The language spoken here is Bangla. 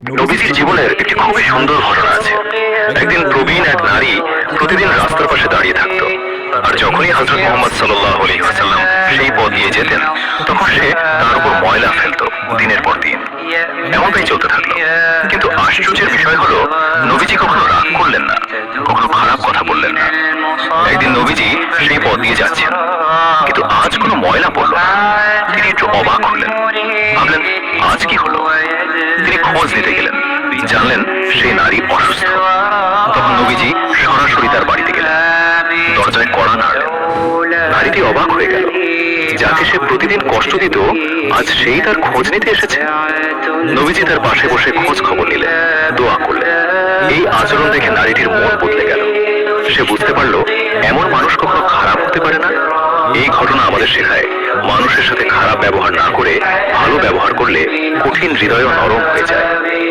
নবীজির জীবনের একটি খুবই সুন্দর ঘটনা আছে। একদিন প্রবীণ এক নারী প্রতিদিন রাস্তার পাশে দাঁড়িয়ে থাকতো, আর যখনই হযরত মুহাম্মদ সাল্লাল্লাহু আলাইহি ওয়াসাল্লাম সেই পথ দিয়ে যেতেন, তখন সে তার উপর ময়লা ফেলতো দিনের পর দিন। এমনটাই চলতে থাকলো। কিন্তু আশ্চর্যের বিষয় হলো, নবীজি কখনো রাগ করলেন না, কখনো খারাপ কথা বললেন না। একদিন নবীজি সেই পথ দিয়ে যাচ্ছেন, কিন্তু আজ কোনো ময়লা পড়ল না। তিনি একটু অবাক হলেন, ভাবলেন আজ কি হলো। তিনি খোঁজ নিতে গেলেন, জানলেন সেই নারী অসুস্থ। তখন নবীজি সরাসরি তার বাড়িতে গেলেন, দরজায় কড়া নাড়লেন। নারীটি অবাক হয়ে গেল, যাকে সে প্রতিদিন কষ্ট দিত, আজ সেই তার খোঁজ নিতে এসেছে। নবীজি তার পাশে বসে খোঁজ খবর নিলেন, দোয়া করলেন। এই আচরণ দেখে নারীটির মন বদলে গেল। সে বুঝতে পারল, এমন মানুষ কখনো খারাপ হতে পারে না। এই ঘটনা আমাদের শেখায়, মানুষের সাথে খারাপ ব্যবহার না করে ভালো ব্যবহার করলে কঠিন হৃদয়ও নরম হয়ে যায়।